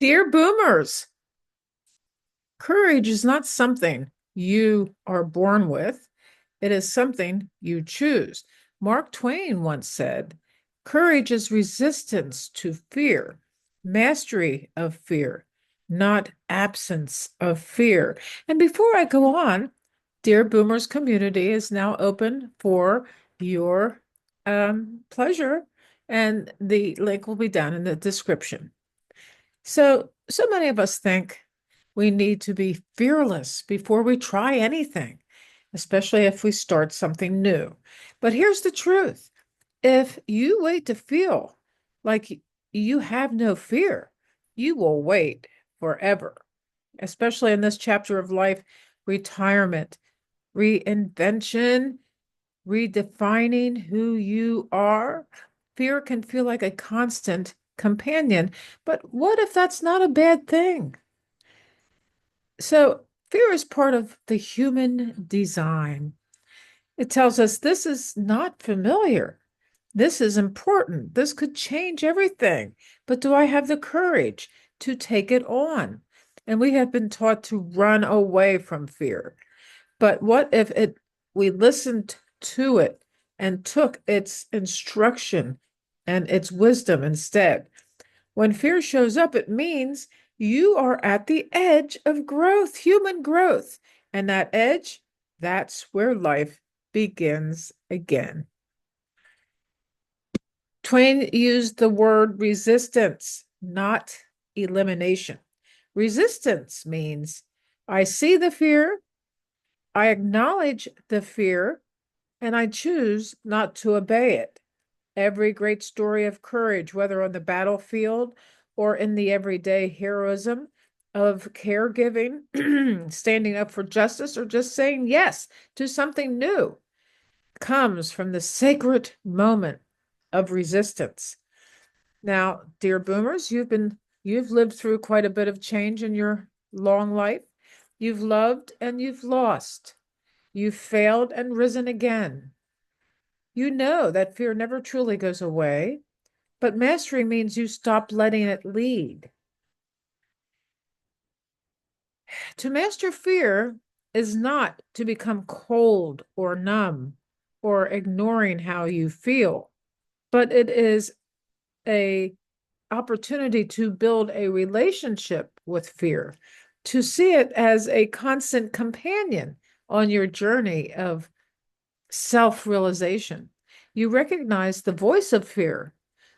Dear boomers, courage is not something you are born with. It is something you choose. Mark Twain once said, courage is resistance to fear, mastery of fear, not absence of fear. And before I go on, Dear Boomers community is now open for your pleasure, and the link will be down in the description. So many of us think we need to be fearless before we try anything, especially if we start something new. But here's the truth. If you wait to feel like you have no fear, you will wait forever, especially in this chapter of life, retirement, reinvention, redefining who you are. Fear can feel like a constant companion, but what if that's not a bad thing? So, fear is part of the human design. It tells us this is not familiar. This is important. This could change everything. But do I have the courage to take it on? And we have been taught to run away from fear. But what if we listened to it and took its instruction and its wisdom instead? When fear shows up, it means you are at the edge of growth, human growth. And that edge, that's where life begins again. Twain used the word resistance, not elimination. Resistance means I see the fear, I acknowledge the fear, and I choose not to obey it. Every great story of courage, whether on the battlefield or in the everyday heroism of caregiving, standing up for justice, or just saying yes to something new, comes from the sacred moment of resistance. Now, dear boomers, you've lived through quite a bit of change in your long life. You've loved and you've lost. You've failed and risen again. You know that fear never truly goes away, but mastery means you stop letting it lead. To master fear is not to become cold or numb or ignoring how you feel, but it is a opportunity to build a relationship with fear, to see it as a constant companion on your journey of self-realization. You recognize the voice of fear,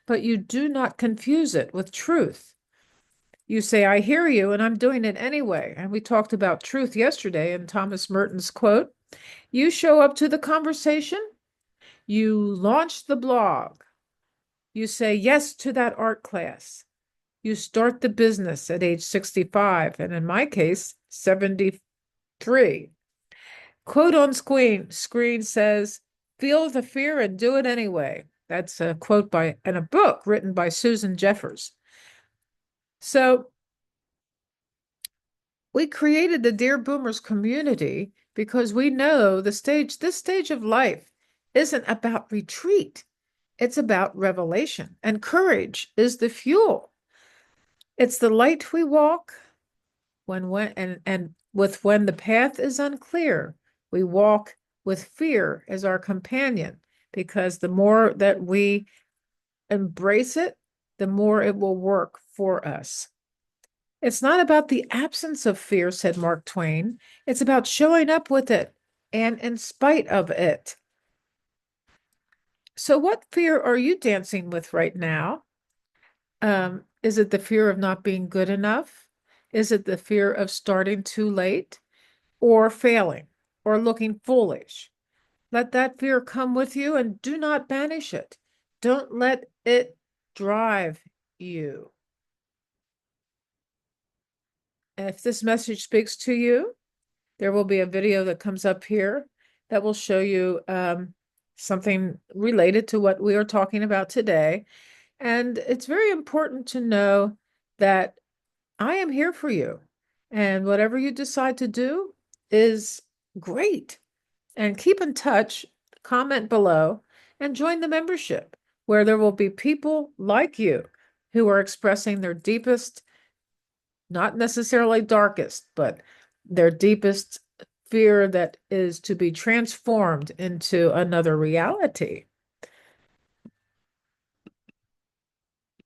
but you do not confuse it with truth. You say, I hear you, and I'm doing it anyway. And we talked about truth yesterday in Thomas Merton's quote. You show up to the conversation, you launch the blog, you say yes to that art class, you start the business at age 65, and in my case, 73. Quote on screen says, feel the fear and do it anyway. That's a quote by in a book written by Susan Jeffers. So we created the Dear Boomers community because we know this stage of life isn't about retreat. It's about revelation, and courage is the fuel. It's the light we walk when the path is unclear, we walk with fear as our companion, because the more that we embrace it, the more it will work for us. It's not about the absence of fear, said Mark Twain. It's about showing up with it and in spite of it. So, what fear are you dancing with right now? Is it the fear of not being good enough? Is it the fear of starting too late or failing or looking foolish? Let that fear come with you and do not banish it. Don't let it drive you. If this message speaks to you, there will be a video that comes up here that will show you something related to what we are talking about today. And it's very important to know that I am here for you. And whatever you decide to do is great. And keep in touch, comment below, and join the membership where there will be people like you who are expressing their deepest not necessarily darkest, but their deepest fear that is to be transformed into another reality.